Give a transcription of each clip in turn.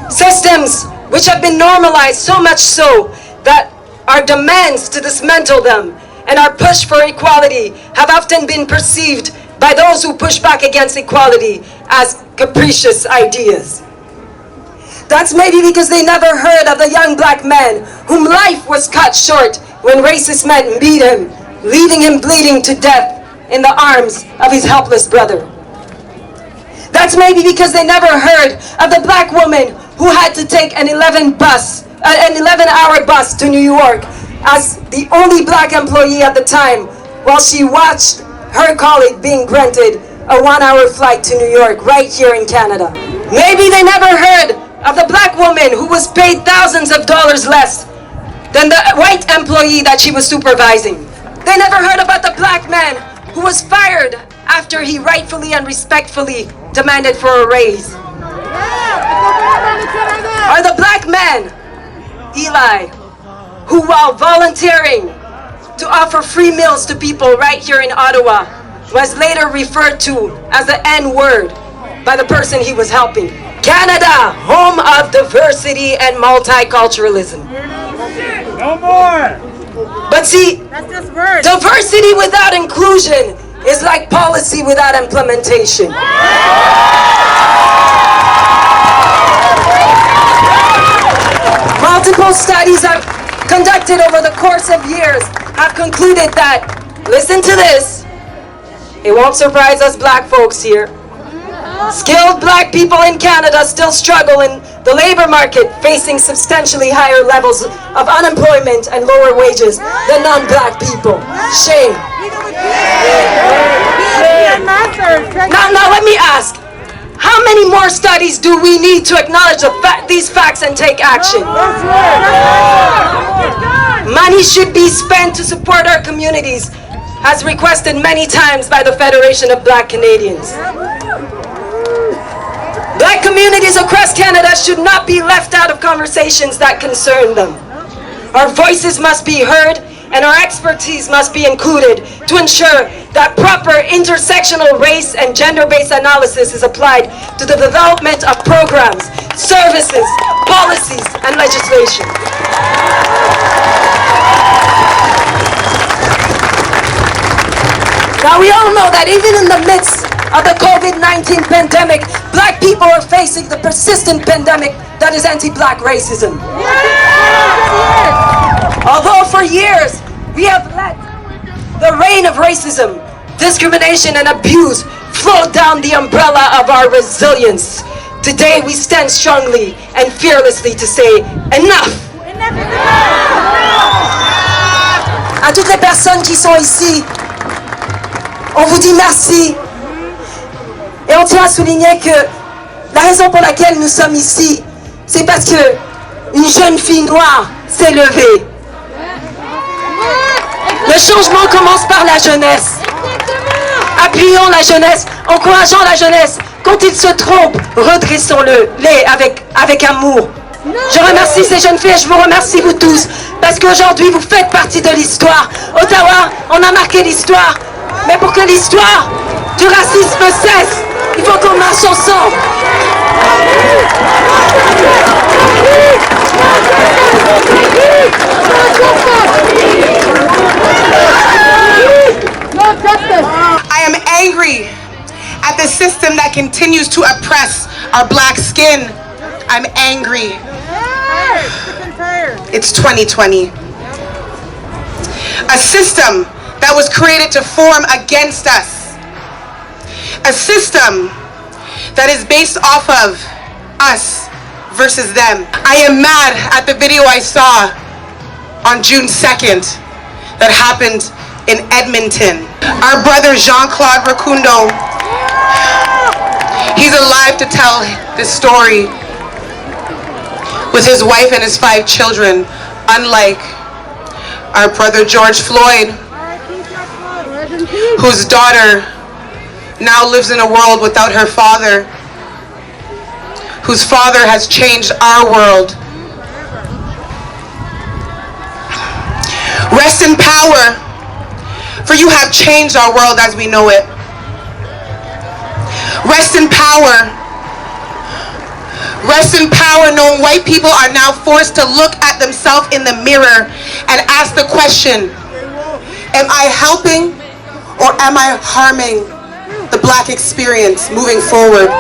Systems which have been normalized so much so that our demands to dismantle them and our push for equality have often been perceived by those who push back against equality as capricious ideas. That's maybe because they never heard of the young black man whom life was cut short when racist men beat him, leaving him bleeding to death in the arms of his helpless brother. That's maybe because they never heard of the black woman who had to take an 11-hour bus to New York as the only black employee at the time while she watched her colleague being granted a 1-hour flight to New York right here in Canada. Maybe they never heard of the black woman who was paid thousands of dollars less than the white employee that she was supervising. They never heard about the black man who was fired after he rightfully and respectfully demanded for a raise. Or the black man, Eli, who while volunteering to offer free meals to people right here in Ottawa was later referred to as the N-word by the person he was helping. Canada, home of diversity and multiculturalism. No more! But see, diversity without inclusion is like policy without implementation. Multiple studies I've conducted over the course of years have concluded that, listen to this, it won't surprise us black folks here. Skilled black people in Canada still struggle in the labor market, facing substantially higher levels of unemployment and lower wages than non-black people. Shame. Now let me ask, how many more studies do we need to acknowledge these facts and take action? Money should be spent to support our communities, as requested many times by the Federation of Black Canadians. Black communities across Canada should not be left out of conversations that concern them. Our voices must be heard and our expertise must be included to ensure that proper intersectional race and gender-based analysis is applied to the development of programs, services, policies, and legislation. Now we all know that even in the midst of the COVID-19 pandemic, black people are facing the persistent pandemic that is anti-black racism. Although for years we have let the reign of racism, discrimination, and abuse flow down the umbrella of our resilience, today we stand strongly and fearlessly to say enough. À toutes les personnes qui sont ici, on vous dit merci. Et on tient à souligner que la raison pour laquelle nous sommes ici, c'est parce que une jeune fille noire s'est levée. Le changement commence par la jeunesse. Appuyons la jeunesse, encourageons la jeunesse. Quand ils se trompent, redressons-les avec amour. Je remercie ces jeunes filles et je vous remercie vous tous parce qu'aujourd'hui vous faites partie de l'histoire. Ottawa, on a marqué l'histoire, mais pour que l'histoire du racisme cesse, il faut qu'on marche ensemble. I am angry at the system that continues to oppress our black skin. I'm angry. It's 2020. A system that was created to form against us. A system that is based off of us versus them. I am mad at the video I saw on June 2nd that happened in Edmonton. Our brother Jean-Claude Racundo, he's alive to tell this story with his wife and his 5 children, unlike our brother George Floyd, whose daughter now lives in a world without her father, whose father has changed our world. Rest in power, for you have changed our world as we know it. Rest in power, Rest in power knowing white people are now forced to look at themselves in the mirror and ask the question, am I helping or am I harming the Black experience moving forward?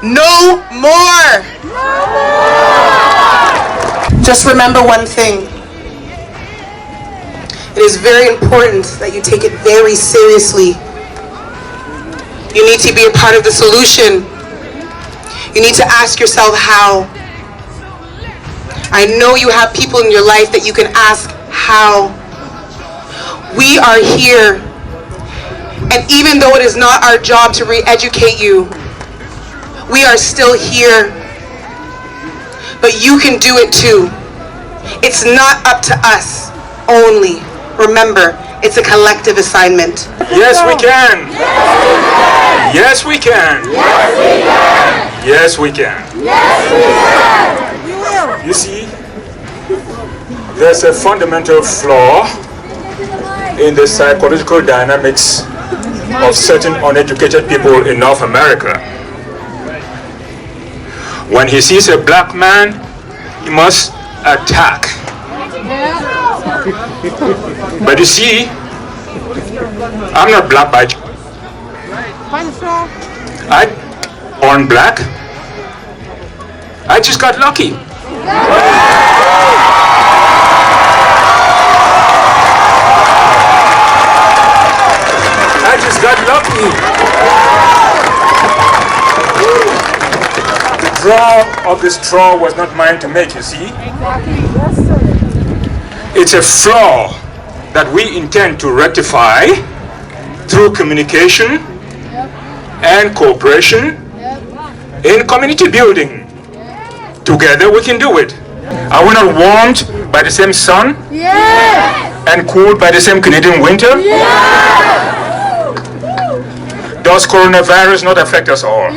No more! Just remember one thing. It is very important that you take it very seriously. You need to be a part of the solution. You need to ask yourself how. I know you have people in your life that you can ask how. We are here. And even though it is not our job to re-educate you, we are still here. But you can do it too. It's not up to us only. Remember, it's a collective assignment. Yes, we can. Yes, we can. Yes, we can. You see, there's a fundamental flaw in the psychological dynamics of certain uneducated people in North America. When he sees a black man, he must attack. But you see, I'm not black by choice. I born black. I just got lucky. I just got lucky. The draw of the straw was not mine to make, you see. It's a flaw that we intend to rectify through communication and cooperation in community building. Together we can do it. Are we not warmed by the same sun? And cooled by the same Canadian winter? Does coronavirus not affect us all?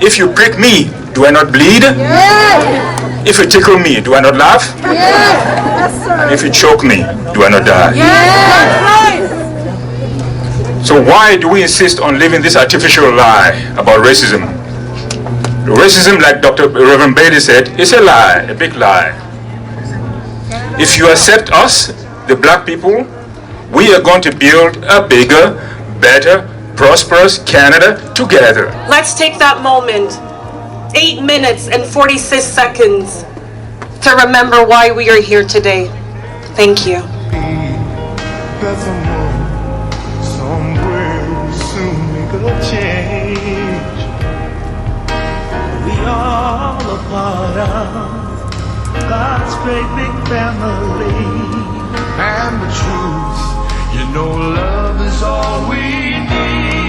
If you prick me, do I not bleed? If you tickle me, do I not laugh? And if you choke me, do I not die? So why do we insist on living this artificial lie about racism? Racism, like Dr. Reverend Bailey said, is a lie, a big lie. If you accept us, the black people, we are going to build a bigger, better, prosperous Canada together. Let's take that moment, 8 minutes and 46 seconds, to remember why we are here today. Thank you. That's a moment, somewhere soon we could change. We all a part of God's great big family. And the truth, you know love is all we need.